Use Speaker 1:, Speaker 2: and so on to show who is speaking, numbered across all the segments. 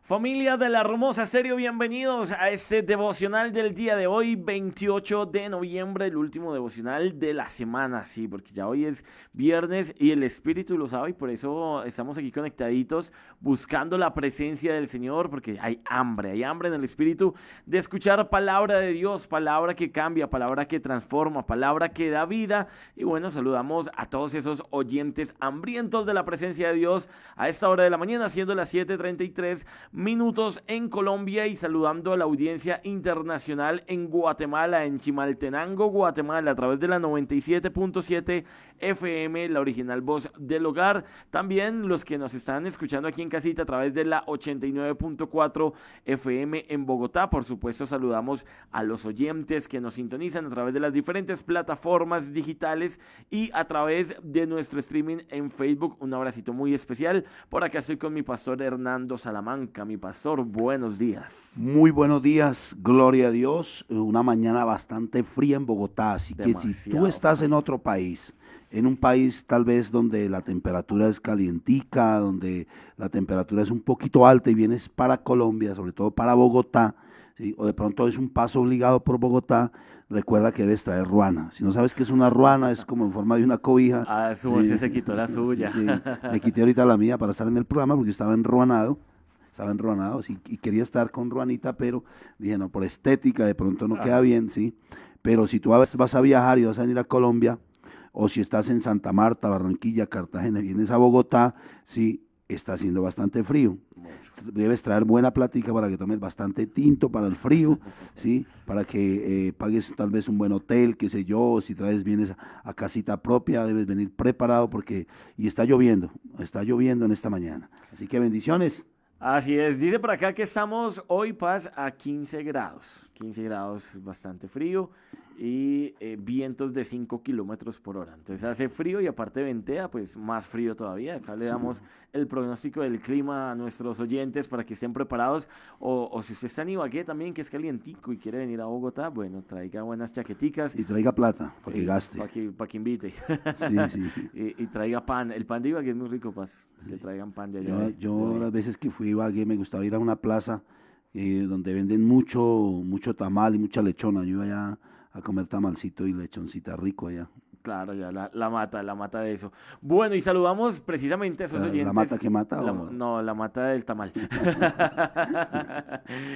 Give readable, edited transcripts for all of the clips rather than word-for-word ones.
Speaker 1: Familia de la hermosa serie, bienvenidos a este devocional del día de hoy, 28 de noviembre, el último devocional de la semana, sí, porque ya hoy es viernes y el Espíritu lo sabe y por eso estamos aquí conectaditos buscando la presencia del Señor, porque hay hambre en el Espíritu de escuchar palabra de Dios, palabra que cambia, palabra que transforma, palabra que da vida. Y bueno, saludamos a todos esos oyentes hambrientos de la presencia de Dios a esta hora de la mañana, siendo las 7:33 minutos en Colombia, y saludando a la audiencia internacional en Guatemala, en Chimaltenango, Guatemala, a través de la 97.7 FM, la original voz del hogar. También los que nos están escuchando aquí en casita a través de la 89.4 FM en Bogotá. Por supuesto, saludamos a los oyentes que nos sintonizan a través de las diferentes plataformas digitales y a través de nuestro streaming en Facebook. Un abracito muy especial. Por acá estoy con mi pastor Hernando Salamanca. Mi pastor, buenos días.
Speaker 2: Muy buenos días, gloria a Dios. Una mañana bastante fría en Bogotá, así que si tú estás en otro país, en un país tal vez donde la temperatura es calientica, donde la temperatura es un poquito alta y vienes para Colombia, sobre todo para Bogotá, ¿sí? O de pronto es un paso obligado por Bogotá, recuerda que debes traer ruana. Si no sabes qué es una ruana, es como en forma de una cobija.
Speaker 1: Ah, su voz se quitó la suya.
Speaker 2: Sí, me quité ahorita la mía para estar en el programa porque estaba enruanado. Sí, y quería estar con ruanita, pero dije, no, por estética de pronto no queda bien, sí. Pero si tú vas a viajar y vas a venir a Colombia, o si estás en Santa Marta, Barranquilla, Cartagena, vienes a Bogotá, sí, está haciendo bastante frío. Debes traer buena plática para que tomes bastante tinto para el frío, ¿sí? Para que pagues tal vez un buen hotel, qué sé yo, si traes vienes a casita propia, debes venir preparado y está lloviendo en esta mañana. Así que bendiciones.
Speaker 1: Así es, dice por acá que estamos hoy, Paz, a 15 grados. 15 grados, bastante frío, y vientos de 5 kilómetros por hora. Entonces hace frío y aparte ventea, pues más frío todavía. Acá le damos el pronóstico del clima a nuestros oyentes para que estén preparados. O si usted está en Ibagué también, que es calientico y quiere venir a Bogotá, bueno, traiga buenas chaqueticas.
Speaker 2: Y traiga plata, para que gaste.
Speaker 1: Para que invite.
Speaker 2: Sí.
Speaker 1: Y traiga pan. El pan de Ibagué es muy rico, Paz. Que traigan pan de allá.
Speaker 2: Yo las veces que fui a Ibagué me gustaba ir a una plaza donde venden mucho tamal y mucha lechona. Yo iba allá a comer tamalcito y lechoncita rico allá.
Speaker 1: Claro, ya la mata de eso. Bueno, y saludamos precisamente a esos oyentes.
Speaker 2: ¿La mata que mata?
Speaker 1: No, la mata del tamal.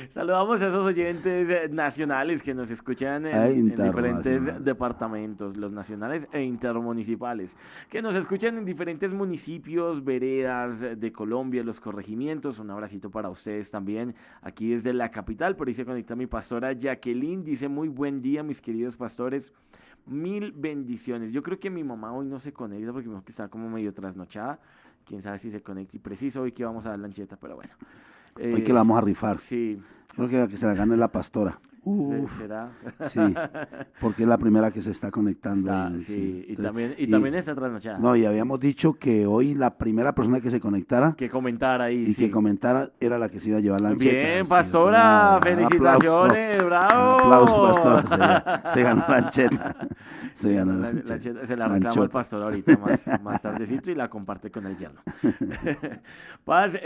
Speaker 1: Saludamos a esos oyentes nacionales que nos escuchan en diferentes departamentos, los nacionales e intermunicipales, que nos escuchan en diferentes municipios, veredas de Colombia, los corregimientos. Un abracito para ustedes también, aquí desde la capital. Por ahí se conecta mi pastora Jacqueline, dice: muy buen día, mis queridos pastores. Mil bendiciones. Yo creo que mi mamá hoy no se conecta porque me que está como medio trasnochada. Quién sabe si se conecta. Y preciso hoy que vamos a dar lancheta, pero bueno.
Speaker 2: Hoy que la vamos a rifar.
Speaker 1: Sí.
Speaker 2: Creo que la que se la gane es la pastora.
Speaker 1: ¿Será?
Speaker 2: Sí, porque es la primera que se está conectando.
Speaker 1: Sí. Y también está trasnochada.
Speaker 2: No, y habíamos dicho que hoy la primera persona que se conectara,
Speaker 1: que comentara ahí,
Speaker 2: que comentara, era la que se iba a llevar la lancheta.
Speaker 1: Bien, pastora, felicitaciones, bravo.
Speaker 2: Aplausos, pastora, se ganó la lancheta. Se ganó la lancheta.
Speaker 1: Se la reclamo al pastor ahorita más tardecito y la comparte con el yerno. Paz,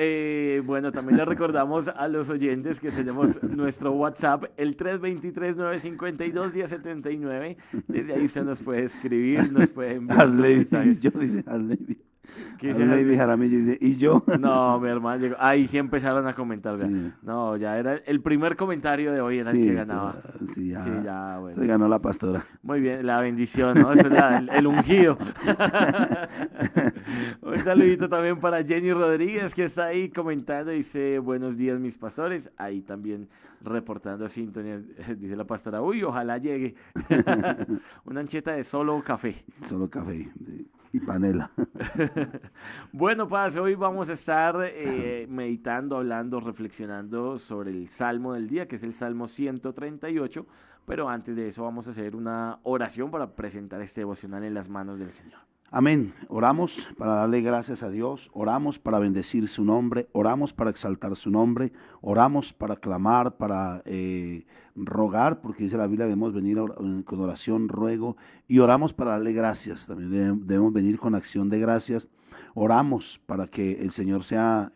Speaker 1: bueno, también le recordamos a los oyentes que tenemos nuestro WhatsApp, el 323-952-1079. Desde ahí usted nos puede escribir, nos puede enviar mensajes.
Speaker 2: Lady Jaramillo dice, ¿y yo?
Speaker 1: No, mi hermano llegó. Ahí sí empezaron a comentar.
Speaker 2: Sí.
Speaker 1: No, ya era el primer comentario de hoy, era el que ganaba.
Speaker 2: Ya,
Speaker 1: bueno.
Speaker 2: Se ganó la pastora.
Speaker 1: Muy bien, la bendición, ¿no? Eso es el ungido. Un saludito también para Jenny Rodríguez, que está ahí comentando. Dice: buenos días, mis pastores. Ahí también reportando sintonía. Dice la pastora: uy, ojalá llegue. Una ancheta de solo café.
Speaker 2: Solo café y panela.
Speaker 1: Bueno, Paz, hoy vamos a estar meditando, hablando, reflexionando sobre el Salmo del día, que es el Salmo 138, pero antes de eso vamos a hacer una oración para presentar este devocional en las manos del Señor.
Speaker 2: Amén. Oramos para darle gracias a Dios, oramos para bendecir su nombre, oramos para exaltar su nombre, oramos para clamar, para rogar, porque dice la Biblia debemos venir con oración, ruego, y oramos para darle gracias, también debemos venir con acción de gracias. Oramos para que el Señor sea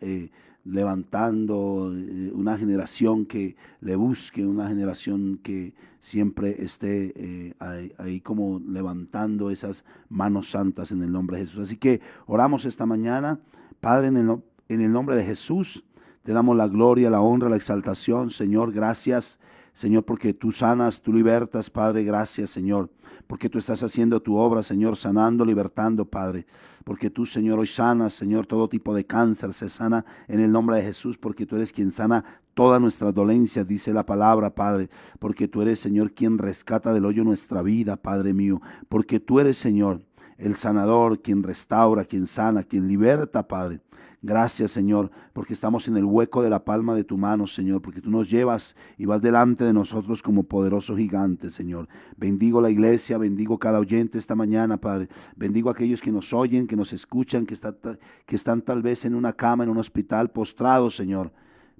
Speaker 2: levantando una generación que le busque, una generación que siempre esté ahí como levantando esas manos santas en el nombre de Jesús. Así que oramos esta mañana, Padre, en el nombre de Jesús, te damos la gloria, la honra, la exaltación, Señor, gracias, Señor, porque tú sanas, tú libertas, Padre, gracias, Señor, porque tú estás haciendo tu obra, Señor, sanando, libertando, Padre, porque tú, Señor, hoy sanas, Señor, todo tipo de cáncer se sana en el nombre de Jesús, porque tú eres quien sana todas nuestras dolencias, dice la palabra, Padre, porque tú eres, Señor, quien rescata del hoyo nuestra vida, Padre mío, porque tú eres, Señor, el sanador, quien restaura, quien sana, quien liberta, Padre. Gracias, Señor, porque estamos en el hueco de la palma de tu mano, Señor, porque tú nos llevas y vas delante de nosotros como poderoso gigante, Señor. Bendigo la iglesia, bendigo cada oyente esta mañana, Padre. Bendigo a aquellos que nos oyen, que nos escuchan, que están tal vez en una cama, en un hospital, postrados, Señor.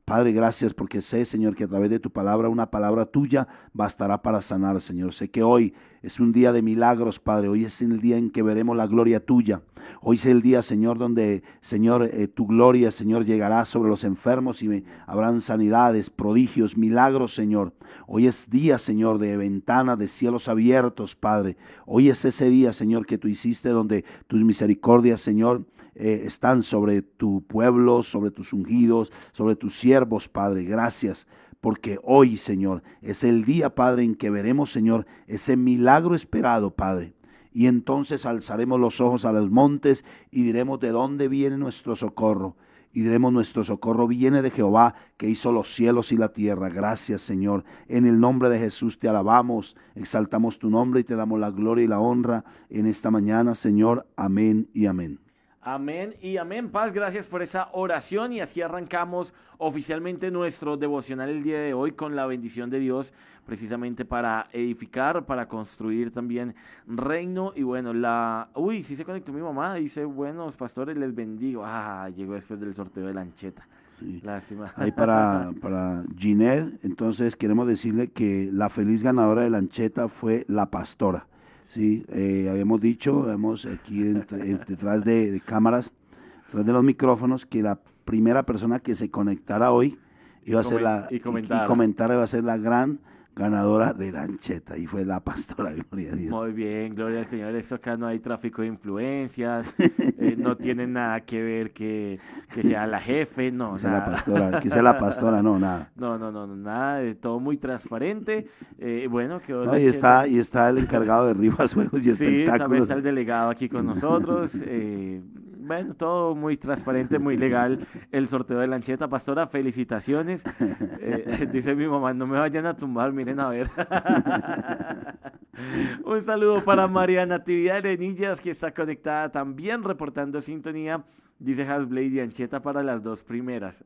Speaker 2: Padre, gracias porque sé, Señor, que a través de tu palabra, una palabra tuya bastará para sanar, Señor. Sé que hoy es un día de milagros, Padre. Hoy es el día en que veremos la gloria tuya. Hoy es el día, Señor, donde, Señor, tu gloria, Señor, llegará sobre los enfermos y habrán sanidades, prodigios, milagros, Señor. Hoy es día, Señor, de ventana, de cielos abiertos, Padre. Hoy es ese día, Señor, que tú hiciste donde tus misericordias, Señor, están sobre tu pueblo, sobre tus ungidos, sobre tus siervos, Padre. Gracias, porque hoy, Señor, es el día, Padre, en que veremos, Señor, ese milagro esperado, Padre. Y entonces alzaremos los ojos a los montes y diremos de dónde viene nuestro socorro. Y diremos, nuestro socorro viene de Jehová, que hizo los cielos y la tierra. Gracias, Señor. En el nombre de Jesús te alabamos, exaltamos tu nombre y te damos la gloria y la honra en esta mañana, Señor. Amén y amén.
Speaker 1: Amén y amén. Paz, gracias por esa oración y así arrancamos oficialmente nuestro devocional el día de hoy con la bendición de Dios, precisamente para edificar, para construir también reino. Y bueno, Uy, sí se conectó mi mamá, dice, buenos pastores, les bendigo. Llegó después del sorteo de la ancheta.
Speaker 2: Sí.
Speaker 1: Lástima.
Speaker 2: Ahí para Ginette, entonces queremos decirle que la feliz ganadora de la ancheta fue la pastora. Sí, habíamos dicho, aquí detrás de cámaras, detrás de los micrófonos, que la primera persona que se conectara hoy iba a ser y comentara iba a ser la gran ganadora de la ancheta, y fue la pastora, gloria a Dios.
Speaker 1: Muy bien, gloria al Señor. Eso acá no hay tráfico de influencias, no tiene nada que ver que sea la jefe, no,
Speaker 2: que sea
Speaker 1: nada.
Speaker 2: la pastora, que sea la pastora, no, nada.
Speaker 1: No, nada, todo muy transparente. Bueno, que
Speaker 2: no, y está el encargado de Rivas Juegos y Espectáculos.
Speaker 1: Sí, también está el delegado aquí con nosotros. Bueno, todo muy transparente, muy legal. El sorteo de la ancheta. Pastora, felicitaciones. Dice mi mamá, no me vayan a tumbar, miren a ver. Un saludo para María Natividad Arenillas, que está conectada también, reportando sintonía. Dice Hasblade y ancheta para las dos primeras.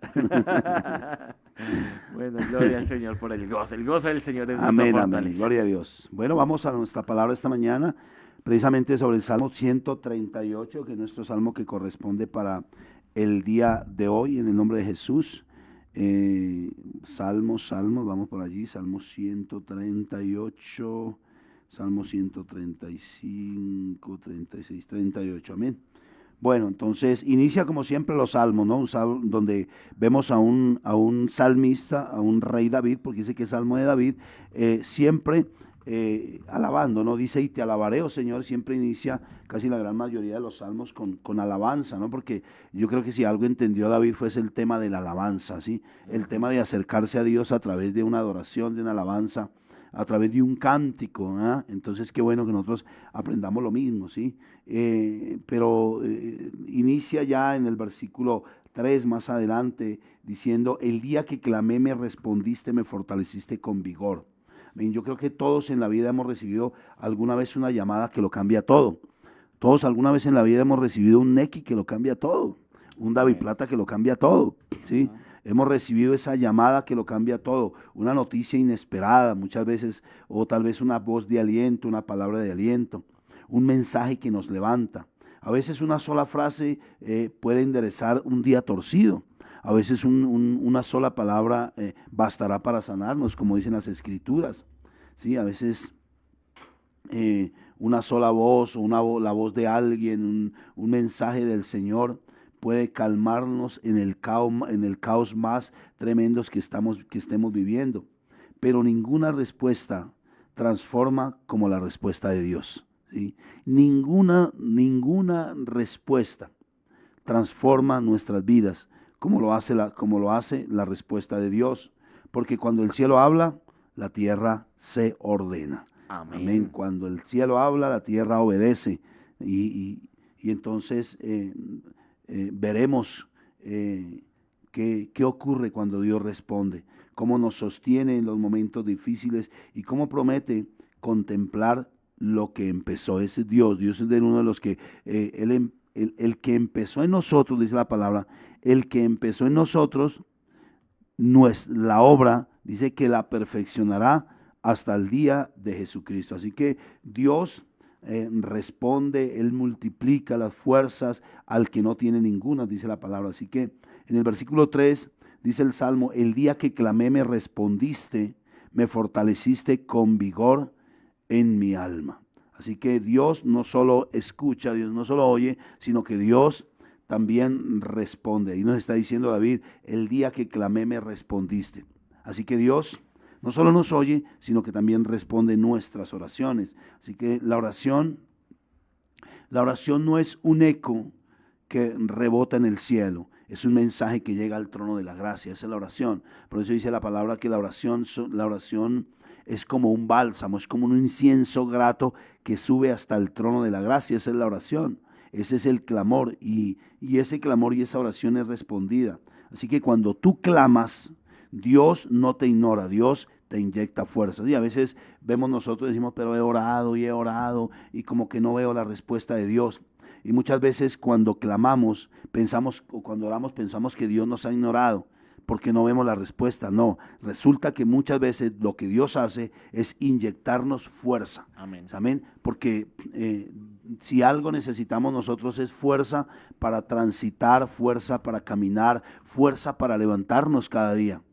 Speaker 1: Bueno, gloria al Señor por el gozo. El gozo del Señor es nuestra fortaleza.
Speaker 2: Amén, gloria a Dios. Bueno, vamos a nuestra palabra esta mañana, precisamente sobre el Salmo 138, que es nuestro salmo que corresponde para el día de hoy, en el nombre de Jesús. Salmos, vamos por allí, Salmo 138, Salmo 135, 36, 38, amén. Bueno, entonces inicia como siempre los salmos, ¿no? Un salmo donde vemos a un salmista, a un rey David, porque dice que es salmo de David, siempre alabando, ¿no? Dice, y te alabaré, oh Señor, siempre inicia casi la gran mayoría de los salmos con alabanza, ¿no? Porque yo creo que si algo entendió David fue ese el tema de la alabanza, ¿sí? El tema de acercarse a Dios a través de una adoración, de una alabanza, a través de un cántico, ¿eh? Entonces qué bueno que nosotros aprendamos lo mismo, ¿sí? Pero inicia ya en el versículo 3 más adelante diciendo, el día que clamé me respondiste, me fortaleciste con vigor. Yo creo que todos en la vida hemos recibido alguna vez una llamada que lo cambia todo. Todos alguna vez en la vida hemos recibido un Neki que lo cambia todo, un David Plata que lo cambia todo, ¿sí? Hemos recibido esa llamada que lo cambia todo, una noticia inesperada muchas veces, o tal vez una voz de aliento, una palabra de aliento, un mensaje que nos levanta. A veces una sola frase puede enderezar un día torcido. A veces una sola palabra bastará para sanarnos, como dicen las Escrituras. ¿Sí? A veces una sola voz o la voz de alguien, un mensaje del Señor puede calmarnos en el caos más tremendo que estemos viviendo. Pero ninguna respuesta transforma como la respuesta de Dios, ¿sí? Ninguna respuesta transforma nuestras vidas como lo hace la respuesta de Dios. Porque cuando el cielo habla, la tierra se ordena.
Speaker 1: Amén.
Speaker 2: Amén. Cuando el cielo habla, la tierra obedece. Y entonces veremos qué ocurre cuando Dios responde, cómo nos sostiene en los momentos difíciles y cómo promete contemplar lo que empezó. Ese Dios es de uno de los que, el que empezó en nosotros, dice la palabra, el que empezó en nosotros, la obra, dice que la perfeccionará hasta el día de Jesucristo. Así que Dios responde, Él multiplica las fuerzas al que no tiene ninguna, dice la palabra. Así que en el versículo 3 dice el Salmo: el día que clamé me respondiste, me fortaleciste con vigor en mi alma. Así que Dios no solo escucha, Dios no solo oye, sino que Dios también responde. Y nos está diciendo David: el día que clamé me respondiste. Así que Dios no solo nos oye, sino que también responde nuestras oraciones. Así que la oración no es un eco que rebota en el cielo, es un mensaje que llega al trono de la gracia. Esa es la oración. Por eso dice la palabra que la oración es como un bálsamo, es como un incienso grato que sube hasta el trono de la gracia. Esa es la oración, ese es el clamor, y ese clamor y esa oración es respondida. Así que cuando tú clamas, Dios no te ignora, Dios te inyecta fuerzas. Y a veces vemos nosotros, decimos, pero he orado y como que no veo la respuesta de Dios. Y muchas veces cuando clamamos, cuando oramos pensamos que Dios nos ha ignorado porque no vemos la respuesta. No, resulta que muchas veces lo que Dios hace es inyectarnos fuerza.
Speaker 1: Amén.
Speaker 2: Amén. Porque si algo necesitamos nosotros es fuerza para transitar, fuerza para caminar, fuerza para levantarnos cada día.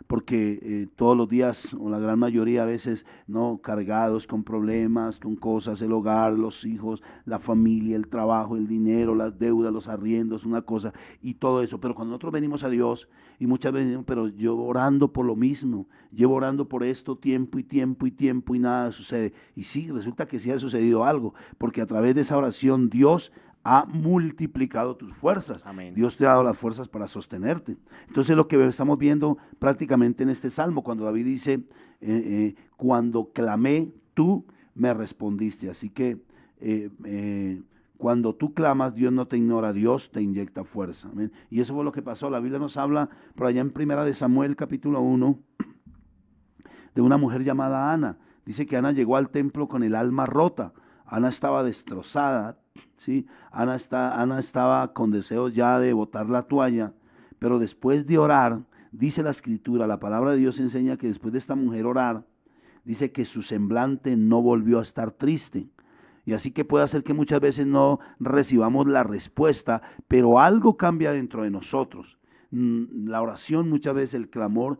Speaker 2: Porque todos los días, o la gran mayoría a veces, no cargados con problemas, con cosas, el hogar, los hijos, la familia, el trabajo, el dinero, las deudas, los arriendos, una cosa y todo eso. Pero cuando nosotros venimos a Dios, y muchas veces decimos, pero yo orando por lo mismo, llevo orando por esto tiempo y nada sucede. Y sí, resulta que sí ha sucedido algo, porque a través de esa oración Dios ha multiplicado tus fuerzas.
Speaker 1: Amén.
Speaker 2: Dios te ha dado las fuerzas para sostenerte. Entonces lo que estamos viendo prácticamente en este salmo, cuando David dice, cuando clamé, tú me respondiste. Así que cuando tú clamas, Dios no te ignora, Dios te inyecta fuerza. Amén. Y eso fue lo que pasó. La Biblia nos habla por allá en Primera de Samuel, capítulo 1, de una mujer llamada Ana. Dice que Ana llegó al templo con el alma rota. Ana estaba destrozada, ¿sí? Ana estaba con deseos ya de botar la toalla, pero después de orar, dice la escritura, la palabra de Dios enseña que después de esta mujer orar, dice que su semblante no volvió a estar triste. Y así que puede hacer que muchas veces no recibamos la respuesta, pero algo cambia dentro de nosotros. La oración, muchas veces el clamor,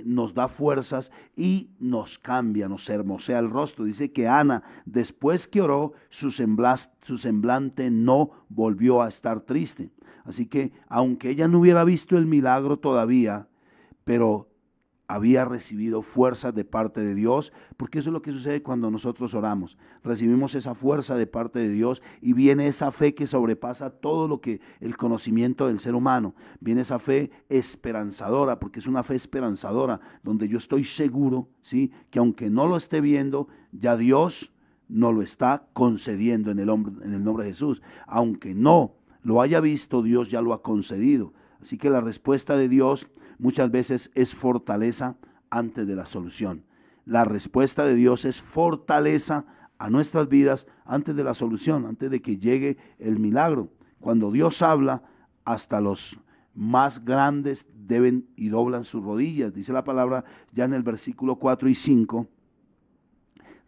Speaker 2: nos da fuerzas y nos cambia, nos hermosea el rostro. Dice que Ana, después que oró, su semblante no volvió a estar triste. Así que aunque ella no hubiera visto el milagro todavía, pero había recibido fuerzas de parte de Dios, porque eso es lo que sucede cuando nosotros oramos. Recibimos esa fuerza de parte de Dios y viene esa fe que sobrepasa todo lo que el conocimiento del ser humano. Viene esa fe esperanzadora, porque es una fe esperanzadora, donde yo estoy seguro, ¿sí?, que aunque no lo esté viendo, ya Dios no lo está concediendo en el nombre de Jesús. Aunque no lo haya visto, Dios ya lo ha concedido. Así que la respuesta de Dios muchas veces es fortaleza antes de la solución. La respuesta de Dios es fortaleza a nuestras vidas antes de la solución, antes de que llegue el milagro. Cuando Dios habla, hasta los más grandes deben y doblan sus rodillas. Dice la palabra ya en el versículo 4 y 5.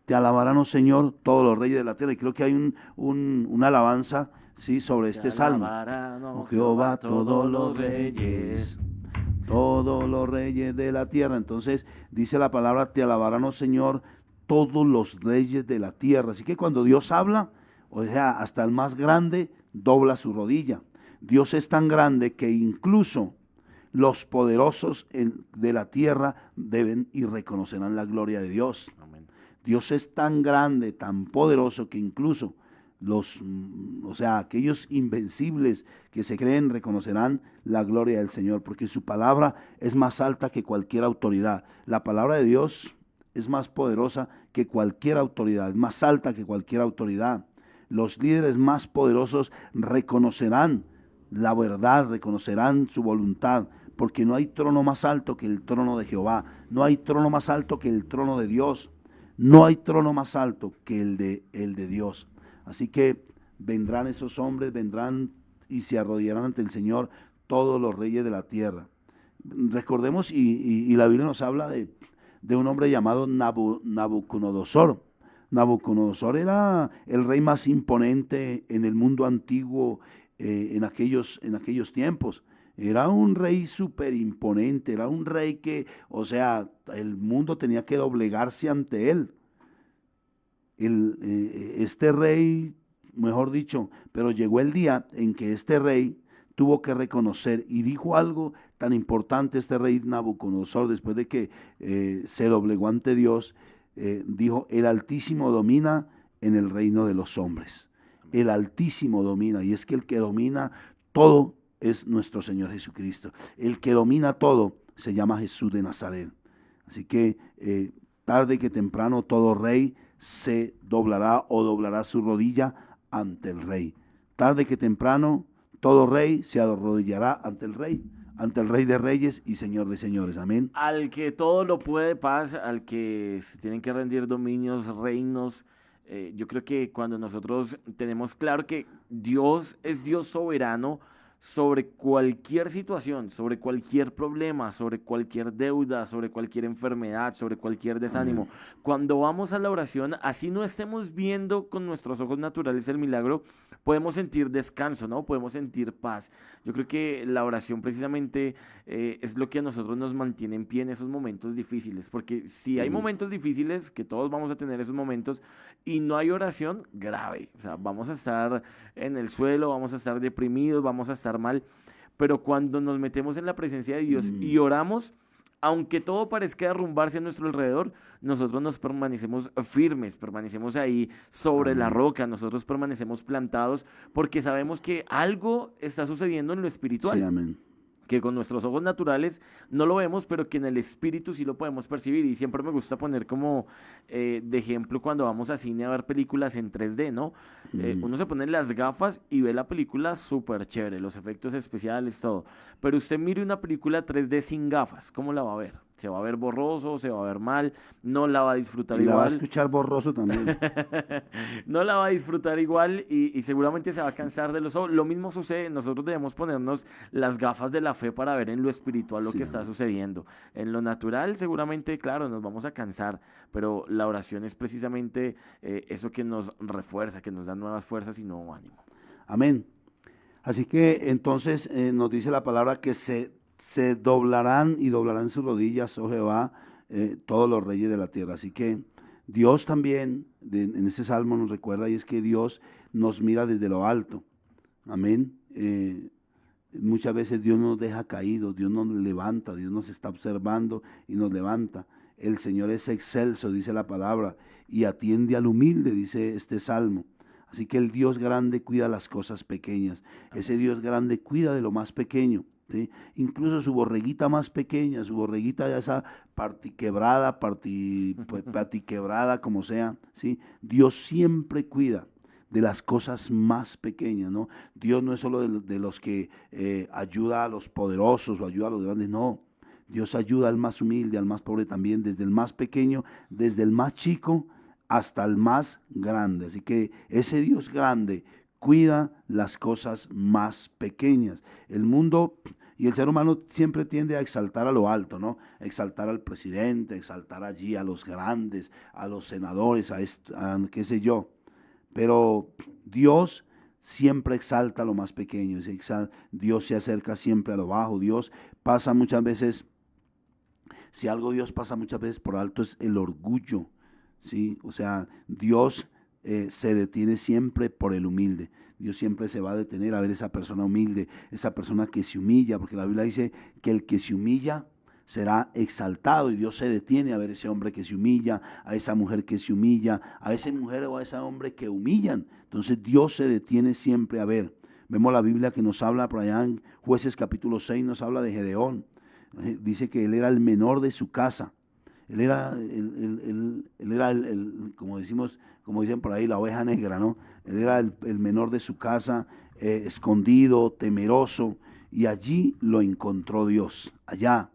Speaker 2: Te alabarán, oh Señor, todos los reyes de la tierra. Y creo que hay una alabanza, sí, sobre este salmo. Oh Jehová, todos los reyes de la tierra. Entonces dice la palabra, te alabarán, oh Señor, todos los reyes de la tierra. Así que cuando Dios habla, o sea, hasta el más grande dobla su rodilla. Dios es tan grande que incluso los poderosos de la tierra deben y reconocerán la gloria de Dios.
Speaker 1: Amén.
Speaker 2: Dios es tan grande, tan poderoso que incluso aquellos invencibles que se creen reconocerán la gloria del Señor, porque su palabra es más alta que cualquier autoridad. La palabra de Dios es más poderosa que cualquier autoridad, es más alta que cualquier autoridad. Los líderes más poderosos reconocerán la verdad, reconocerán su voluntad, porque no hay trono más alto que el trono de Jehová, no hay trono más alto que el trono de Dios, no hay trono más alto que el de Dios. Así que vendrán esos hombres, vendrán y se arrodillarán ante el Señor todos los reyes de la tierra. Recordemos, y la Biblia nos habla de un hombre llamado Nabucodonosor. Nabucodonosor era el rey más imponente en el mundo antiguo en aquellos tiempos. Era un rey súper imponente, era un rey que, el mundo tenía que doblegarse ante él. Este rey, mejor dicho, pero llegó el día en que este rey tuvo que reconocer y dijo algo tan importante este rey Nabucodonosor después de que se doblegó ante Dios, dijo: el Altísimo domina en el reino de los hombres. El Altísimo domina, y es que el que domina todo es nuestro Señor Jesucristo. El que domina todo se llama Jesús de Nazaret. Así que tarde que temprano todo rey se doblará o doblará su rodilla ante el rey. Tarde que temprano todo rey se arrodillará ante el rey de reyes y Señor de señores. Amén.
Speaker 1: Al que todo lo puede, paz, al que se tienen que rendir dominios, reinos. Yo creo que cuando nosotros tenemos claro que Dios es Dios soberano sobre cualquier situación, sobre cualquier problema, sobre cualquier deuda, sobre cualquier enfermedad, sobre cualquier desánimo.
Speaker 2: Amén.
Speaker 1: Cuando vamos a la oración, así no estemos viendo con nuestros ojos naturales el milagro, podemos sentir descanso, ¿no? Podemos sentir paz. Yo creo que la oración precisamente es lo que a nosotros nos mantiene en pie en esos momentos difíciles, porque si hay momentos difíciles, que todos vamos a tener esos momentos, y no hay oración, grave. O sea, vamos a estar en el suelo, vamos a estar deprimidos, vamos a estar mal, pero cuando nos metemos en la presencia de Dios y oramos, aunque todo parezca derrumbarse a nuestro alrededor, nosotros nos permanecemos firmes, permanecemos ahí sobre la roca, nosotros permanecemos plantados porque sabemos que algo está sucediendo en lo espiritual.
Speaker 2: Sí, amén.
Speaker 1: Que con nuestros ojos naturales no lo vemos, pero que en el espíritu sí lo podemos percibir. Y siempre me gusta poner como de ejemplo cuando vamos a cine a ver películas en 3D, ¿no? Uno se pone las gafas y ve la película súper chévere, los efectos especiales, todo. Pero usted mire una película 3D sin gafas, ¿cómo la va a ver? Se va a ver borroso, se va a ver mal, no la va a disfrutar
Speaker 2: Y
Speaker 1: igual.
Speaker 2: la va a escuchar borroso también.
Speaker 1: No la va a disfrutar igual y seguramente se va a cansar de los ojos. Lo mismo sucede, nosotros debemos ponernos las gafas de la fe para ver en lo espiritual lo que está sucediendo. En lo natural seguramente, claro, nos vamos a cansar, pero la oración es precisamente eso que nos refuerza, que nos da nuevas fuerzas y nuevo ánimo.
Speaker 2: Amén. Así que entonces nos dice la palabra que se doblarán y doblarán sus rodillas, oh Jehová, todos los reyes de la tierra. Así que Dios también, en este salmo nos recuerda, y es que Dios nos mira desde lo alto. Amén. Muchas veces Dios nos deja caídos, Dios nos levanta, Dios nos está observando y nos levanta. El Señor es excelso, dice la palabra, y atiende al humilde, dice este salmo. Así que el Dios grande cuida las cosas pequeñas. Ese Dios grande cuida de lo más pequeño. ¿Sí? Incluso su borreguita más pequeña, su borreguita ya esa partiquebrada, como sea, ¿sí? Dios siempre cuida de las cosas más pequeñas, ¿no? Dios no es solo de los que ayuda a los poderosos o ayuda a los grandes, no. Dios ayuda al más humilde, al más pobre también, desde el más pequeño, desde el más chico hasta el más grande. Así que ese Dios grande cuida las cosas más pequeñas. El mundo y el ser humano siempre tiende a exaltar a lo alto, ¿no? Exaltar al presidente, exaltar allí a los grandes, a los senadores, a qué sé yo. Pero Dios siempre exalta a lo más pequeño. Dios se acerca siempre a lo bajo. Dios pasa muchas veces, si algo Dios pasa muchas veces por alto es el orgullo, ¿sí? O sea, Dios se detiene siempre por el humilde. Dios siempre se va a detener a ver esa persona humilde, esa persona que se humilla, porque la Biblia dice que el que se humilla será exaltado, y Dios se detiene a ver ese hombre que se humilla, a esa mujer que se humilla, a esa mujer o a ese hombre que humillan. Entonces Dios se detiene siempre a ver. Vemos la Biblia que nos habla por allá en Jueces capítulo 6, nos habla de Gedeón. Dice que él era el menor de su casa. Él era, como decimos, como dicen por ahí, la oveja negra, ¿no? Él era el menor de su casa, escondido, temeroso, y allí lo encontró Dios, allá,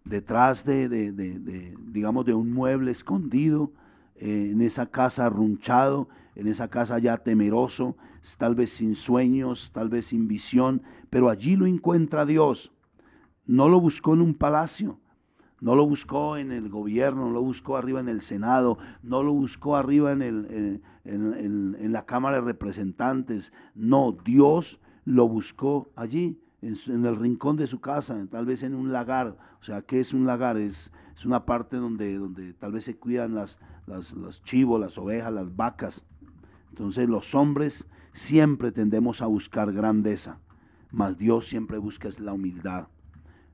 Speaker 2: detrás digamos, de un mueble escondido, en esa casa arrunchado, en esa casa ya temeroso, tal vez sin sueños, tal vez sin visión, pero allí lo encuentra Dios. No lo buscó en un palacio, no lo buscó en el gobierno, no lo buscó arriba en el Senado, no lo buscó arriba en la Cámara de Representantes. No, Dios lo buscó allí, en el rincón de su casa, tal vez en un lagar. O sea, ¿qué es un lagar? Es una parte donde tal vez se cuidan los chivos, las ovejas, las vacas. Entonces los hombres siempre tendemos a buscar grandeza, mas Dios siempre busca es la humildad.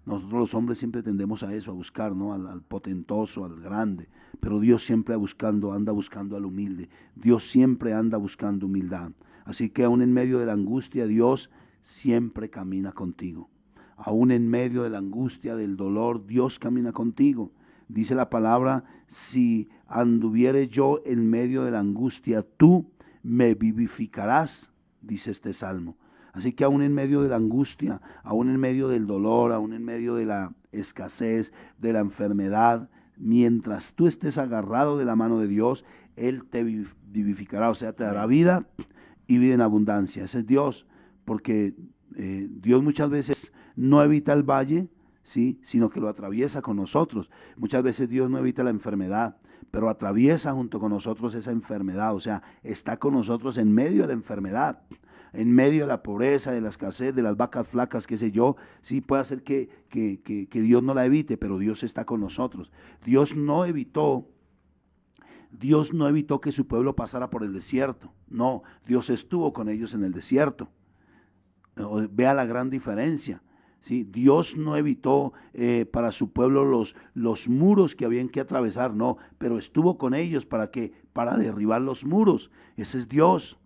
Speaker 2: Nosotros los hombres siempre tendemos a eso, a buscar, ¿no? Al potentoso, al grande, pero Dios siempre anda buscando al humilde. Dios siempre anda buscando humildad. Así que aún en medio de la angustia, Dios siempre camina contigo. Aún en medio de la angustia, del dolor, Dios camina contigo. Dice la palabra, si anduviere yo en medio de la angustia, tú me vivificarás, dice este salmo. Así que aún en medio de la angustia, aún en medio del dolor, aún en medio de la escasez, de la enfermedad, mientras tú estés agarrado de la mano de Dios, Él te vivificará, o sea, te dará vida y vida en abundancia. Ese es Dios, porque Dios muchas veces no evita el valle, ¿sí?, sino que lo atraviesa con nosotros. Muchas veces Dios no evita la enfermedad, pero atraviesa junto con nosotros esa enfermedad, o sea, está con nosotros en medio de la enfermedad, en medio de la pobreza, de la escasez, de las vacas flacas, qué sé yo. Sí, puede ser que Dios no la evite, pero Dios está con nosotros. Dios no evitó que su pueblo pasara por el desierto. No, Dios estuvo con ellos en el desierto. Vea la gran diferencia. ¿Sí? Dios no evitó para su pueblo los muros que habían que atravesar, no, pero estuvo con ellos para derribar los muros. Ese es Dios.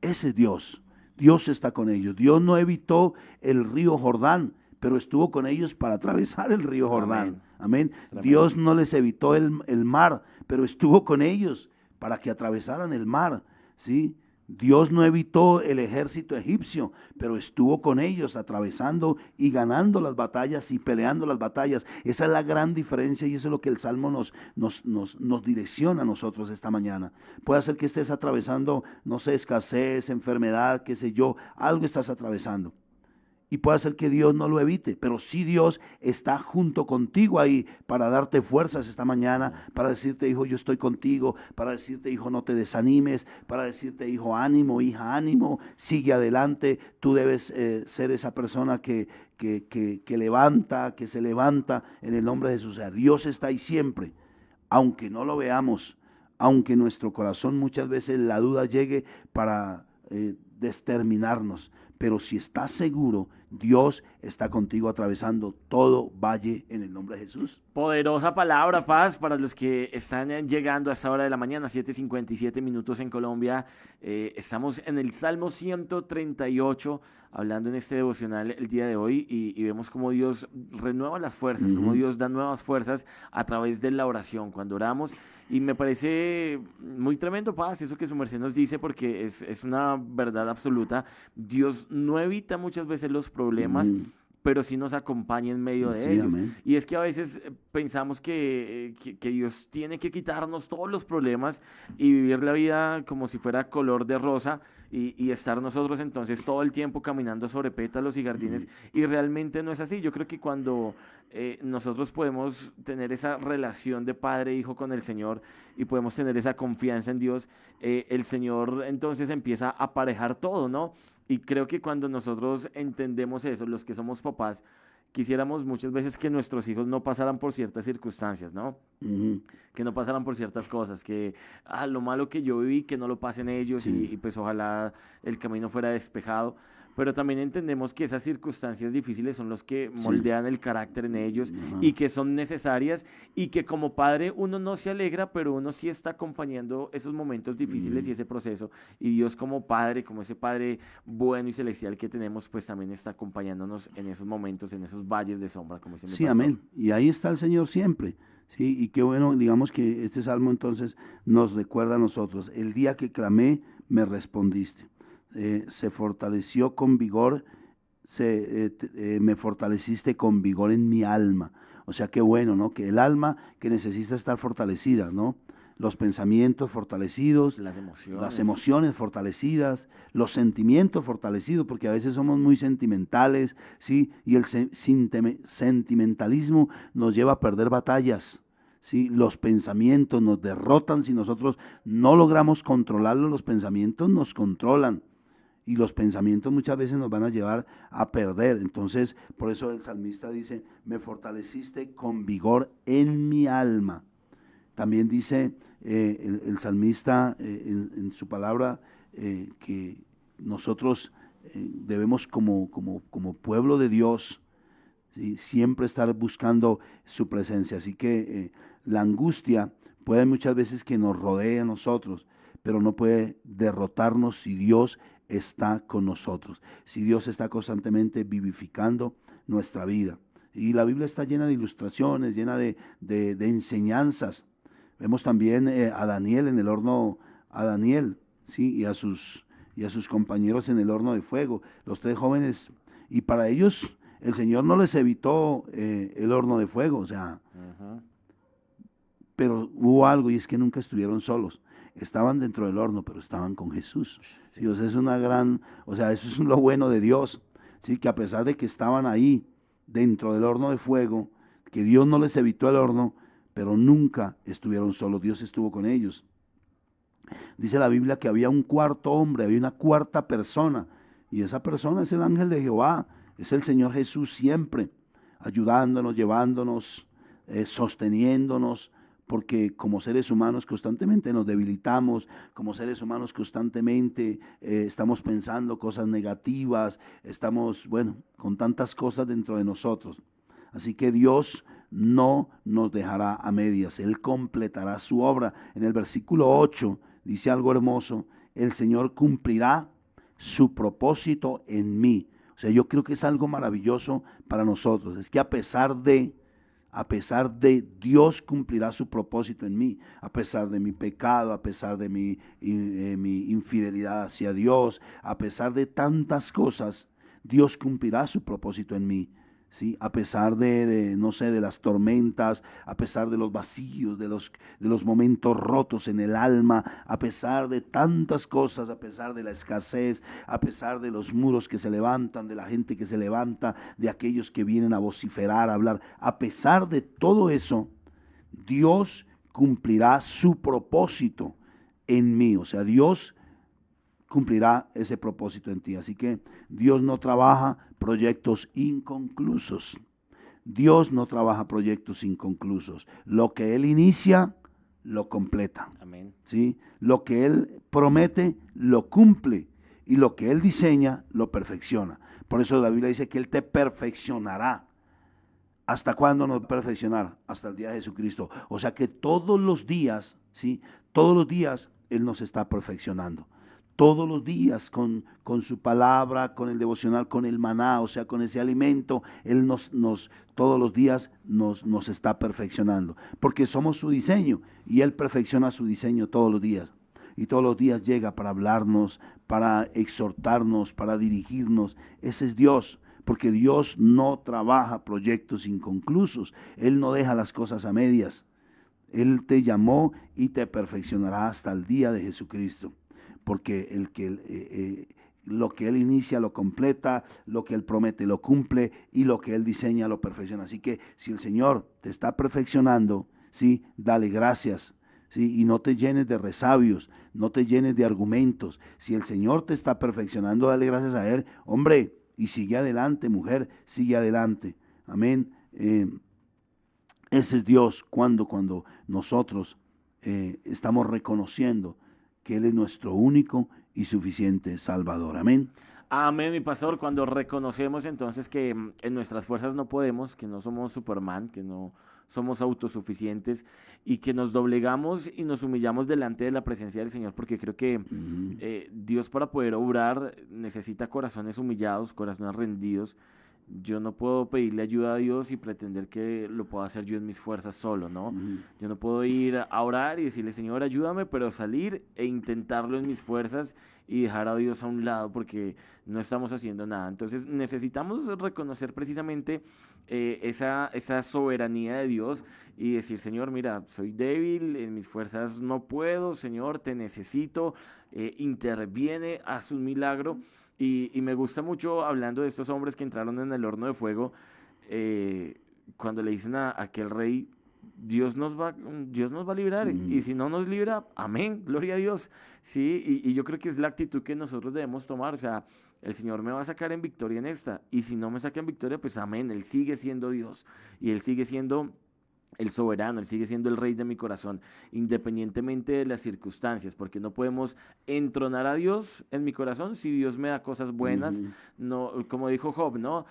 Speaker 2: Ese es Dios. Dios está con ellos. Dios no evitó el río Jordán, pero estuvo con ellos para atravesar el río Jordán. Amén. Dios no les evitó el mar, pero estuvo con ellos para que atravesaran el mar. ¿Sí? Dios no evitó el ejército egipcio, pero estuvo con ellos atravesando y ganando las batallas y peleando las batallas. Esa es la gran diferencia, y eso es lo que el Salmo nos direcciona a nosotros esta mañana. Puede ser que estés atravesando, no sé, escasez, enfermedad, qué sé yo, algo estás atravesando. Y puede ser que Dios no lo evite, pero sí Dios está junto contigo ahí para darte fuerzas esta mañana, para decirte, hijo, yo estoy contigo, para decirte, hijo, no te desanimes, para decirte, hijo, ánimo, hija, ánimo, sigue adelante. Tú debes ser esa persona que levanta, que se levanta en el nombre de Jesús. O sea, Dios está ahí siempre, aunque no lo veamos, aunque nuestro corazón muchas veces la duda llegue para determinarnos. Pero si estás seguro, Dios está contigo atravesando todo valle en el nombre de Jesús.
Speaker 1: Poderosa palabra, Paz, para los que están llegando a esta hora de la mañana, 7:57 minutos en Colombia. Estamos en el Salmo 138, hablando en este devocional el día de hoy, y vemos cómo Dios renueva las fuerzas, cómo Dios da nuevas fuerzas a través de la oración, cuando oramos. Y me parece muy tremendo, Paz, eso que su merced nos dice, porque es una verdad absoluta. Dios no evita muchas veces los problemas, pero sí nos acompaña en medio de ellos.
Speaker 2: Amén.
Speaker 1: Y es que a veces pensamos que Dios tiene que quitarnos todos los problemas y vivir la vida como si fuera color de rosa, y estar nosotros entonces todo el tiempo caminando sobre pétalos y jardines, y realmente no es así. Yo creo que cuando nosotros podemos tener esa relación de padre e hijo con el Señor, y podemos tener esa confianza en Dios, el Señor entonces empieza a aparejar todo, ¿no? Y creo que cuando nosotros entendemos eso, los que somos papás, quisiéramos muchas veces que nuestros hijos no pasaran por ciertas circunstancias, ¿no?
Speaker 2: Ujú.
Speaker 1: Que no pasaran por ciertas cosas, que lo malo que yo viví, que no lo pasen ellos
Speaker 2: Sí,
Speaker 1: y pues ojalá el camino fuera despejado. Pero también entendemos que esas circunstancias difíciles son los que
Speaker 2: sí.
Speaker 1: moldean el carácter en ellos y
Speaker 2: Ajá.
Speaker 1: que son necesarias y que como padre uno no se alegra, pero uno sí está acompañando esos momentos difíciles y
Speaker 2: Mm.
Speaker 1: ese proceso. Y Dios como padre, como ese padre bueno y celestial que tenemos, pues también está acompañándonos en esos momentos, en esos valles de sombra, como dice mi
Speaker 2: Sí,
Speaker 1: pastor.
Speaker 2: amén. Y ahí está el Señor siempre. Sí, y qué bueno, digamos que este salmo entonces nos recuerda a nosotros, el día que clamé, me respondiste. Se fortaleció con vigor, me fortaleciste con vigor en mi alma. O sea, qué bueno, ¿no? Que el alma que necesita estar fortalecida, ¿no? Los pensamientos fortalecidos,
Speaker 1: Las
Speaker 2: las
Speaker 1: emociones.
Speaker 2: emociones fortalecidas, los sentimientos fortalecidos, porque a veces somos muy sentimentales, ¿sí? Y el sentimentalismo nos lleva a perder batallas, ¿sí? Los pensamientos nos derrotan si nosotros no logramos controlarlos, los pensamientos nos controlan. Y los pensamientos muchas veces nos van a llevar a perder. Entonces, por eso el salmista dice, me fortaleciste con vigor en mi alma. También dice el salmista en su palabra que nosotros debemos como pueblo de Dios, ¿sí? Siempre estar buscando su presencia. Así que la angustia puede muchas veces que nos rodee a nosotros, pero no puede derrotarnos si Dios está con nosotros, si Dios está constantemente vivificando nuestra vida. Y la Biblia está llena de ilustraciones, llena de enseñanzas. Vemos también a Daniel en el horno, a Daniel, ¿sí? Y a sus compañeros en el horno de fuego, los tres jóvenes, y para ellos el Señor no les evitó el horno de fuego, o sea,
Speaker 1: Ujú.
Speaker 2: pero hubo algo y es que nunca estuvieron solos. Estaban dentro del horno, pero estaban con Jesús. Sí,
Speaker 1: Sí.
Speaker 2: o sea, es una gran, o sea, eso es lo bueno de Dios, sí, que a pesar de que estaban ahí dentro del horno de fuego, que Dios no les evitó el horno, pero nunca estuvieron solos. Dios estuvo con ellos. Dice la Biblia que había un cuarto hombre, había una cuarta persona, y esa persona es el ángel de Jehová, es el Señor Jesús siempre, ayudándonos, llevándonos, sosteniéndonos, porque como seres humanos constantemente nos debilitamos, como seres humanos constantemente estamos pensando cosas negativas, estamos, bueno, con tantas cosas dentro de nosotros. Así que Dios no nos dejará a medias, Él completará su obra. En el versículo 8 dice algo hermoso, el Señor cumplirá su propósito en mí. O sea, yo creo que es algo maravilloso para nosotros. Es que a pesar de Dios cumplirá su propósito en mí, a pesar de mi pecado, a pesar de mi infidelidad hacia Dios, a pesar de tantas cosas, Dios cumplirá su propósito en mí. ¿Sí? A pesar no sé, de las tormentas, a pesar de los vacíos, de los momentos rotos en el alma, a pesar de tantas cosas, a pesar de la escasez, a pesar de los muros que se levantan, de la gente que se levanta, de aquellos que vienen a vociferar, a hablar, a pesar de todo eso, Dios cumplirá su propósito en mí. O sea, Dios cumplirá ese propósito en ti. Así que Dios no trabaja proyectos inconclusos. Dios no trabaja proyectos inconclusos. Lo que Él inicia, lo completa.
Speaker 1: Amén.
Speaker 2: ¿Sí? Lo que Él promete, lo cumple. Y lo que Él diseña, lo perfecciona. Por eso la Biblia dice que Él te perfeccionará. ¿Hasta cuándo nos va a perfeccionar? Hasta el día de Jesucristo. O sea que todos los días, ¿sí? Todos los días Él nos está perfeccionando. Todos los días con su palabra, con el devocional, con el maná, o sea, con ese alimento, Él todos los días nos está perfeccionando. Porque somos su diseño y Él perfecciona su diseño todos los días. Y todos los días llega para hablarnos, para exhortarnos, para dirigirnos. Ese es Dios. Porque Dios no trabaja proyectos inconclusos. Él no deja las cosas a medias. Él te llamó y te perfeccionará hasta el día de Jesucristo. Porque lo que Él inicia lo completa, lo que Él promete lo cumple y lo que Él diseña lo perfecciona. Así que si el Señor te está perfeccionando, sí, dale gracias. ¿Sí? Y no te llenes de resabios, no te llenes de argumentos. Si el Señor te está perfeccionando, dale gracias a Él. Hombre, y sigue adelante, mujer, sigue adelante. Amén. Ese es Dios cuando nosotros estamos reconociendo que Él es nuestro único y suficiente Salvador. Amén.
Speaker 1: Amén, mi pastor, cuando reconocemos entonces que en nuestras fuerzas no podemos, que no somos Superman, que no somos autosuficientes y que nos doblegamos y nos humillamos delante de la presencia del Señor, porque creo que
Speaker 2: Ujú.
Speaker 1: Dios para poder obrar necesita corazones humillados, corazones rendidos. Yo no puedo pedirle ayuda a Dios y pretender que lo pueda hacer yo en mis fuerzas solo, ¿no?
Speaker 2: Ujú.
Speaker 1: Yo no puedo ir a orar y decirle, Señor, ayúdame, pero salir e intentarlo en mis fuerzas y dejar a Dios a un lado porque no estamos haciendo nada. Entonces necesitamos reconocer precisamente esa soberanía de Dios y decir, Señor, mira, soy débil, en mis fuerzas no puedo, Señor, te necesito, interviene, haz un milagro. Y me gusta mucho hablando de estos hombres que entraron en el horno de fuego, eh, cuando le dicen a aquel rey, Dios nos va a librar, y
Speaker 2: Ujú.
Speaker 1: si no nos libra, amén, gloria a Dios. Sí, y yo creo que es la actitud que nosotros debemos tomar, o sea, el Señor me va a sacar en victoria en esta, y si no me saca en victoria, pues amén, Él sigue siendo Dios, y Él sigue siendo el soberano, Él sigue siendo el rey de mi corazón, independientemente de las circunstancias, porque no podemos entronar a Dios en mi corazón si Dios me da cosas buenas,
Speaker 2: Ujú.
Speaker 1: no, como dijo Job, ¿no?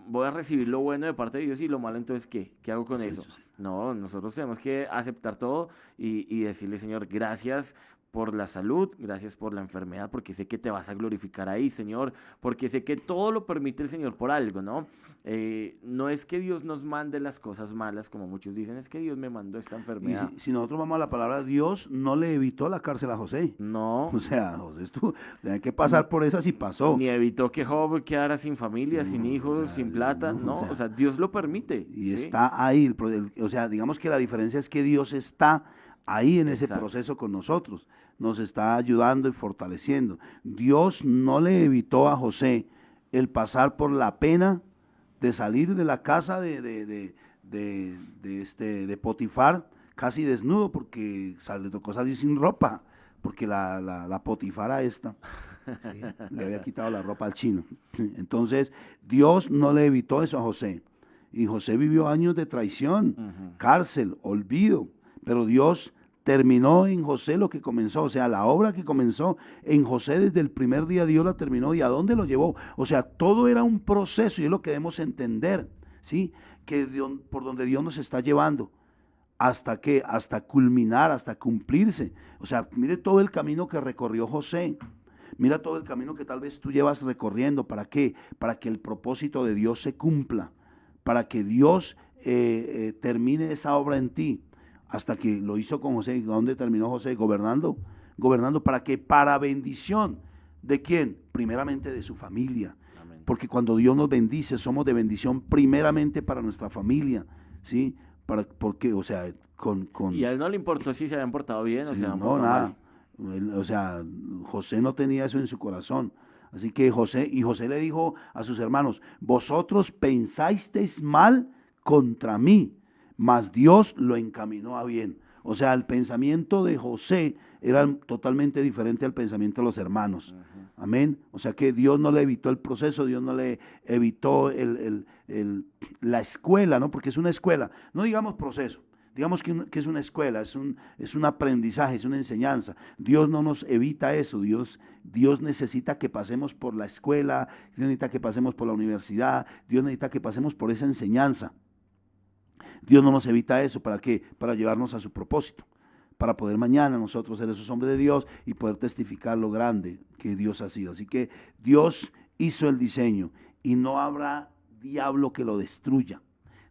Speaker 1: Voy a recibir lo bueno de parte de Dios y lo malo, entonces, ¿qué? ¿Qué hago con
Speaker 2: Sí,
Speaker 1: eso?
Speaker 2: sí, sí.
Speaker 1: No, nosotros tenemos que aceptar todo y decirle, Señor, gracias por la salud, gracias por la enfermedad, porque sé que te vas a glorificar ahí, Señor, porque sé que todo lo permite el Señor por algo, ¿no? No es que Dios nos mande las cosas malas, como muchos dicen, es que Dios me mandó esta
Speaker 2: Y
Speaker 1: enfermedad.
Speaker 2: si nosotros vamos a la palabra, Dios no le evitó la cárcel a José.
Speaker 1: No,
Speaker 2: O sea, José estuvo, tenía que
Speaker 1: n-
Speaker 2: pasar por esa y pasó.
Speaker 1: ni evitó que Job quedara sin familia, sin
Speaker 2: No, o
Speaker 1: hijos,
Speaker 2: sea,
Speaker 1: sin plata,
Speaker 2: no, o
Speaker 1: no, o
Speaker 2: sea,
Speaker 1: sea, Dios lo permite,
Speaker 2: y
Speaker 1: ¿sí?
Speaker 2: está ahí. O sea, digamos que la diferencia es que Dios está ahí en ese
Speaker 1: Exacto.
Speaker 2: proceso con nosotros, nos está ayudando y fortaleciendo. Dios no le evitó a José el pasar por la pena de salir de la casa de Potifar casi desnudo porque le tocó salir sin ropa, porque la Potifara esta, ¿sí? Le había quitado la ropa al chino. Entonces, Dios no le evitó eso a José. Y José vivió años de traición,
Speaker 1: Ujú.
Speaker 2: cárcel, olvido. Pero Dios terminó en José lo que comenzó. O sea, la obra que comenzó en José desde el primer día Dios la terminó. ¿Y a dónde lo llevó? O sea, todo era un proceso y es lo que debemos entender, ¿sí? Que por donde Dios nos está llevando. ¿Hasta qué? Hasta culminar, hasta cumplirse. O sea, mire todo el camino que recorrió José. Mira todo el camino que tal vez tú llevas recorriendo. ¿Para qué? Para que el propósito de Dios se cumpla. Para que Dios termine esa obra en ti. Hasta que lo hizo con José. ¿Dónde terminó José? Gobernando. Gobernando para que, para bendición. ¿De quién? Primeramente de su familia.
Speaker 1: Amén.
Speaker 2: Porque cuando Dios nos bendice, somos de bendición primeramente para nuestra familia. ¿Sí? Porque, o sea,
Speaker 1: Y a él no le importó si se habían portado bien o
Speaker 2: sí,
Speaker 1: se habían
Speaker 2: no,
Speaker 1: portado mal.
Speaker 2: nada. O sea, José no tenía eso en su corazón. Así que José le dijo a sus hermanos, vosotros pensasteis mal contra mí, mas Dios lo encaminó a bien. O sea, el pensamiento de José era totalmente diferente al pensamiento de los hermanos.
Speaker 1: Ujú.
Speaker 2: Amén. O sea que Dios no le evitó el proceso, Dios no le evitó la escuela, ¿no? Porque es una escuela, no digamos proceso. Digamos que es una escuela, es un aprendizaje, es una enseñanza. Dios no nos evita eso, Dios necesita que pasemos por la escuela, Dios necesita que pasemos por la universidad, Dios necesita que pasemos por esa enseñanza. Dios no nos evita eso, ¿para qué? Para llevarnos a su propósito, para poder mañana nosotros ser esos hombres de Dios y poder testificar lo grande que Dios ha sido. Así que Dios hizo el diseño y no habrá diablo que lo destruya.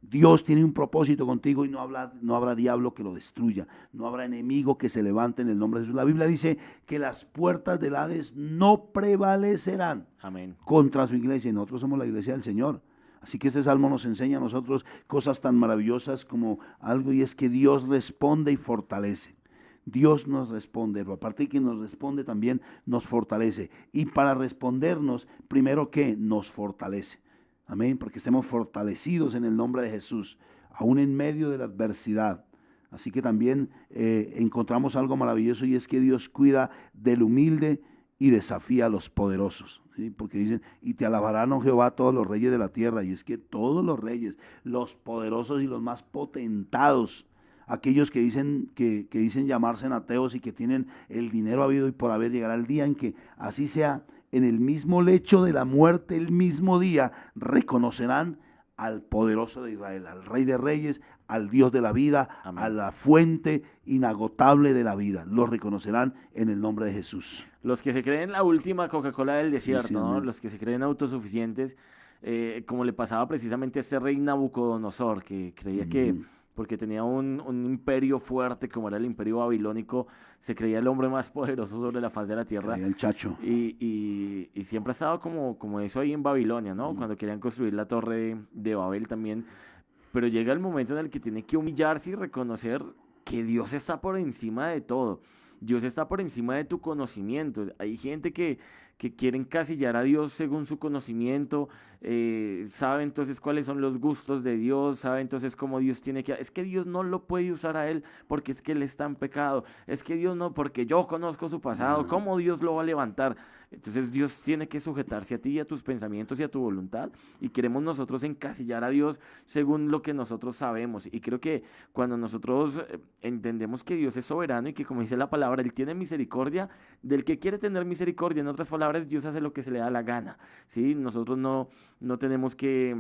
Speaker 2: Dios tiene un propósito contigo y no habrá diablo que lo destruya. No habrá enemigo que se levante en el nombre de Jesús. La Biblia dice que las puertas del Hades no prevalecerán
Speaker 1: Amén.
Speaker 2: contra su iglesia. Y nosotros somos la iglesia del Señor. Así que este salmo nos enseña a nosotros cosas tan maravillosas como algo, y es que Dios responde y fortalece. Dios nos responde, pero aparte de que nos responde, también nos fortalece. Y para respondernos, primero que nos fortalece. Amén, porque estemos fortalecidos en el nombre de Jesús, aún en medio de la adversidad. Así que también encontramos algo maravilloso, y es que Dios cuida del humilde y desafía a los poderosos. ¿Sí? Porque dicen, y te alabarán, oh Jehová, todos los reyes de la tierra. Y es que todos los reyes, los poderosos y los más potentados, aquellos que dicen llamarse ateos y que tienen el dinero habido y por haber, llegará el día en que así sea, en el mismo lecho de la muerte, el mismo día, reconocerán al poderoso de Israel, al Rey de Reyes, al Dios de la vida,
Speaker 1: Amén.
Speaker 2: a la fuente inagotable de la vida. Los reconocerán en el nombre de Jesús.
Speaker 1: Los que se creen la última Coca-Cola del
Speaker 2: Sí,
Speaker 1: desierto,
Speaker 2: sí,
Speaker 1: ¿no?
Speaker 2: amén.
Speaker 1: Los que se creen autosuficientes, como le pasaba precisamente a este rey Nabucodonosor, que creía que
Speaker 2: Ujú.
Speaker 1: porque tenía un imperio fuerte como era el imperio babilónico, se creía el hombre más poderoso sobre la faz de la tierra.
Speaker 2: Creía el chacho.
Speaker 1: Y siempre ha estado como eso ahí en Babilonia, ¿no?
Speaker 2: Mm.
Speaker 1: Cuando querían construir la torre de Babel también. Pero llega el momento en el que tiene que humillarse y reconocer que Dios está por encima de todo. Dios está por encima de tu conocimiento. Hay gente que quiere encasillar a Dios según su conocimiento, sabe entonces cuáles son los gustos de Dios, sabe entonces cómo Dios tiene que... Es que Dios no lo puede usar a él porque es que él está en pecado. Es que Dios no, porque yo conozco su pasado.
Speaker 2: Ah,
Speaker 1: ¿Cómo Dios lo va a levantar? Entonces Dios tiene que sujetarse a ti y a tus pensamientos y a tu voluntad. Y queremos nosotros encasillar a Dios según lo que nosotros sabemos. Y creo que cuando nosotros entendemos que Dios es soberano y que, como dice la palabra, Él tiene misericordia del que quiere tener misericordia. En otras palabras, Dios hace lo que se le da la gana. ¿Sí? Nosotros no tenemos que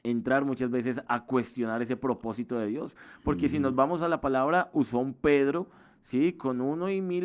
Speaker 1: entrar muchas veces a cuestionar ese propósito de Dios. Porque si nos
Speaker 2: ujú.
Speaker 1: vamos a la palabra, usó a un Pedro, ¿sí? Con uno y mil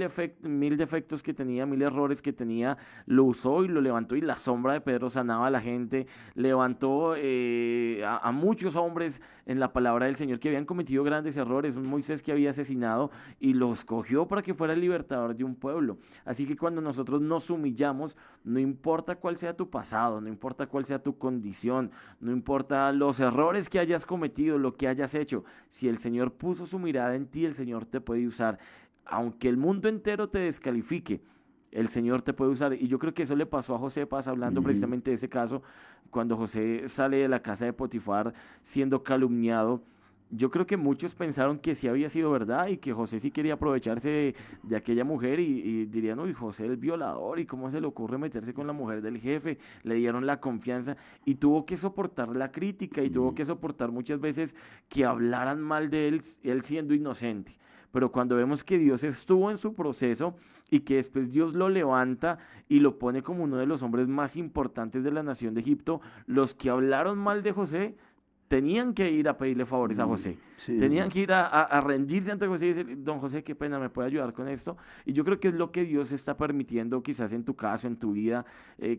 Speaker 1: defectos que tenía, mil errores que tenía, lo usó y lo levantó y la sombra de Pedro sanaba a la gente, levantó a muchos hombres en la palabra del Señor que habían cometido grandes errores, un Moisés que había asesinado y lo escogió para que fuera el libertador de un pueblo. Así que cuando nosotros nos humillamos, no importa cuál sea tu pasado, no importa cuál sea tu condición, no importa los errores que hayas cometido, lo que hayas hecho, si el Señor puso su mirada en ti, el Señor te puede usar. Aunque el mundo entero te descalifique, el Señor te puede usar. Y yo creo que eso le pasó a José Paz, hablando
Speaker 2: Ujú.
Speaker 1: precisamente de ese caso, cuando José sale de la casa de Potifar siendo calumniado. Yo creo que muchos pensaron que sí había sido verdad y que José sí quería aprovecharse de aquella mujer y dirían, uy, José el violador y cómo se le ocurre meterse con la mujer del jefe, le dieron la confianza y tuvo que soportar la crítica y tuvo
Speaker 2: Ujú.
Speaker 1: que soportar muchas veces que hablaran mal de él siendo inocente. Pero cuando vemos que Dios estuvo en su proceso y que después Dios lo levanta y lo pone como uno de los hombres más importantes de la nación de Egipto, los que hablaron mal de José tenían que ir a pedirle favores a
Speaker 2: Mm.
Speaker 1: José.
Speaker 2: Sí,
Speaker 1: Tenían
Speaker 2: señor.
Speaker 1: que ir a rendirse ante José y decir, don José, qué pena, ¿me puede ayudar con esto? Y yo creo que es lo que Dios está permitiendo, quizás en tu caso, en tu vida,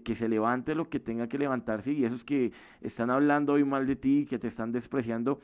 Speaker 1: que se levante lo que tenga que levantarse y esos que están hablando hoy mal de ti, que te están despreciando,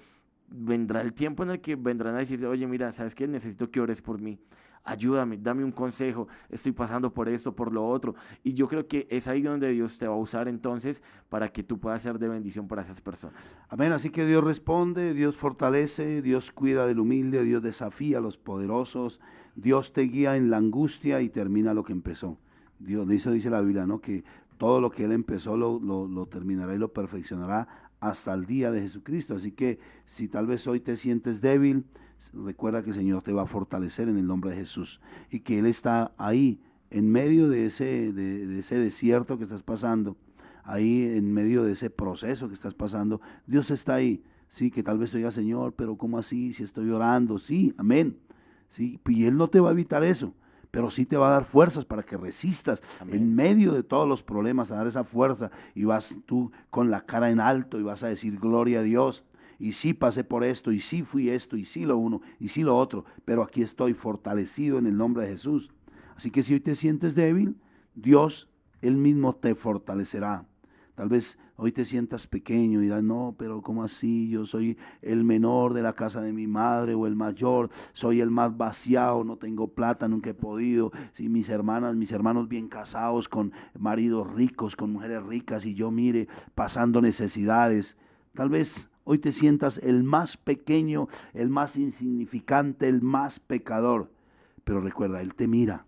Speaker 1: vendrá el tiempo en el que vendrán a decirte, oye, mira, ¿sabes qué? Necesito que ores por mí. Ayúdame, dame un consejo, estoy pasando por esto, por lo otro. Y yo creo que es ahí donde Dios te va a usar entonces para que tú puedas ser de bendición para esas personas.
Speaker 2: Amén. Así que Dios responde, Dios fortalece, Dios cuida del humilde, Dios desafía a los poderosos, Dios te guía en la angustia y termina lo que empezó. Dios, eso dice la Biblia, ¿no? Que todo lo que Él empezó lo terminará y lo perfeccionará hasta el día de Jesucristo. Así que si tal vez hoy te sientes débil, recuerda que el Señor te va a fortalecer en el nombre de Jesús y que Él está ahí en medio de ese desierto que estás pasando, ahí en medio de ese proceso que estás pasando. Dios está ahí. Sí, que tal vez te diga, Señor, pero ¿cómo así? Si estoy orando, sí, amén. Sí, y Él no te va a evitar eso, pero sí te va a dar fuerzas para que resistas en
Speaker 1: Amén.
Speaker 2: medio de todos los problemas, a dar esa fuerza y vas tú con la cara en alto y vas a decir, gloria a Dios. Y sí pasé por esto, y sí fui esto, y sí lo uno, y sí lo otro, pero aquí estoy fortalecido en el nombre de Jesús. Así que si hoy te sientes débil, Dios, Él mismo te fortalecerá. Tal vez hoy te sientas pequeño y dirás, no, pero ¿cómo así? Yo soy el menor de la casa de mi madre o el mayor, soy el más vaciado, no tengo plata, nunca he podido. Si mis hermanas, mis hermanos bien casados con maridos ricos, con mujeres ricas y yo mire pasando necesidades. Tal vez hoy te sientas el más pequeño, el más insignificante, el más pecador. Pero recuerda, Él te mira,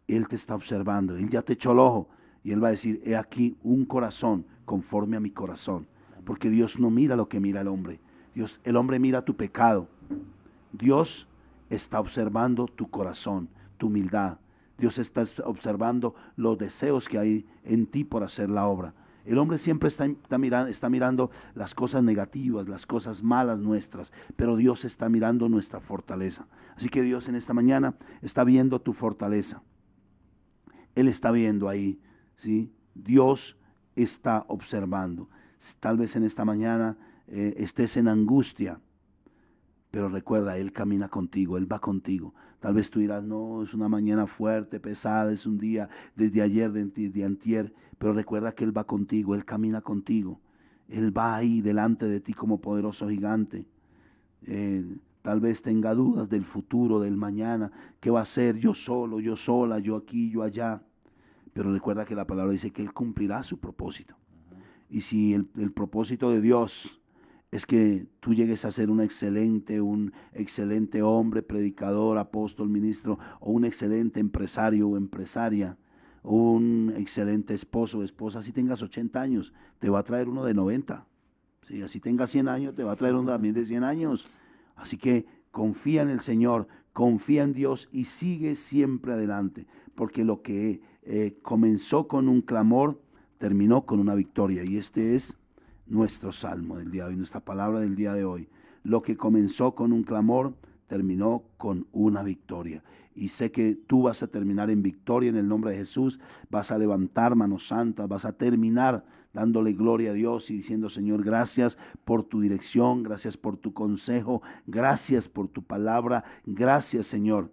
Speaker 2: Él te está observando, Él ya te echó el ojo y Él va a decir, he aquí un corazón conforme a mi corazón. Porque Dios no mira lo que mira el hombre. Dios, el hombre mira tu pecado. Dios está observando tu corazón, tu humildad. Dios está observando los deseos que hay en ti por hacer la obra. El hombre siempre está mirando las cosas negativas, las cosas malas nuestras, pero Dios está mirando nuestra fortaleza. Así que Dios en esta mañana está viendo tu fortaleza. Él está viendo ahí, ¿sí? Dios está observando. Tal vez en esta mañana estés en angustia, pero recuerda, Él camina contigo, Él va contigo. Tal vez tú dirás, no, es una mañana fuerte, pesada, es un día desde ayer, de antier, pero recuerda que Él va contigo, Él camina contigo. Él va ahí delante de ti como poderoso gigante. Tal vez tenga dudas del futuro, del mañana, qué va a ser, yo solo, yo sola, yo aquí, yo allá. Pero recuerda que la palabra dice que Él cumplirá su propósito. Y si el propósito de Dios es que tú llegues a ser un excelente hombre, predicador, apóstol, ministro, o un excelente empresario o empresaria, un excelente esposo o esposa, si tengas 80 años, te va a traer uno de 90. Si así tengas 100 años, te va a traer uno también de 100 años. Así que confía en el Señor, confía en Dios y sigue siempre adelante, porque lo que comenzó con un clamor, terminó con una victoria. Y este es nuestro salmo del día de hoy, nuestra palabra del día de hoy. Lo que comenzó con un clamor, terminó con una victoria. Y sé que tú vas a terminar en victoria en el nombre de Jesús. Vas a levantar manos santas, vas a terminar dándole gloria a Dios y diciendo, Señor, gracias por tu dirección, gracias por tu consejo, gracias por tu palabra, gracias, Señor,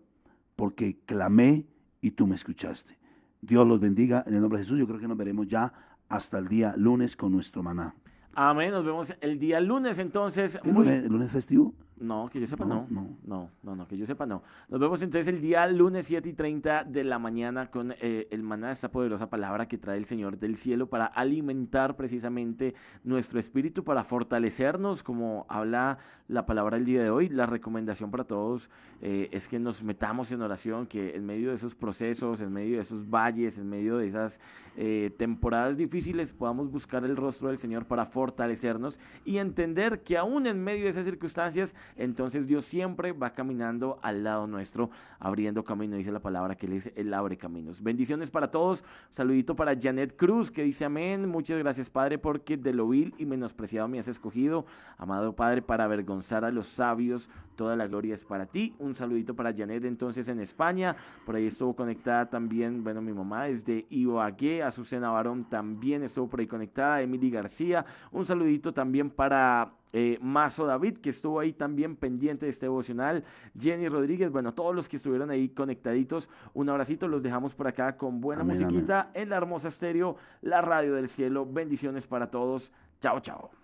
Speaker 2: porque clamé y tú me escuchaste. Dios los bendiga en el nombre de Jesús. Yo creo que nos veremos ya hasta el día lunes con nuestro maná.
Speaker 1: Amén, nos vemos el día lunes entonces.
Speaker 2: ¿El lunes festivo?
Speaker 1: No, que yo sepa no.
Speaker 2: No,
Speaker 1: Que yo sepa no. Nos vemos entonces el día lunes 7:30 de la mañana con el maná, esta poderosa palabra que trae el Señor del cielo para alimentar precisamente nuestro espíritu, para fortalecernos, como habla la palabra el día de hoy. La recomendación para todos es que nos metamos en oración, que en medio de esos procesos, en medio de esos valles, en medio de esas temporadas difíciles podamos buscar el rostro del Señor para fortalecernos y entender que aún en medio de esas circunstancias, entonces Dios siempre va caminando al lado nuestro, abriendo camino. Dice la palabra que Él es el abre caminos. Bendiciones para todos. Un saludito para Janet Cruz, que dice amén. Muchas gracias, Padre, porque de lo vil y menospreciado me has escogido. Amado Padre, para avergonzar a los sabios, toda la gloria es para ti. Un saludito para Janet entonces en España. Por ahí estuvo conectada también, bueno, mi mamá es de Ibagué. Azucena Barón también estuvo por ahí conectada. Emily García. Un saludito también para Mazo David, que estuvo ahí también pendiente de este devocional. Jenny Rodríguez, bueno, todos los que estuvieron ahí conectaditos, un abracito, los dejamos por acá con buena musiquita en la hermosa estéreo, la radio del cielo. Bendiciones para todos. Chao, chao.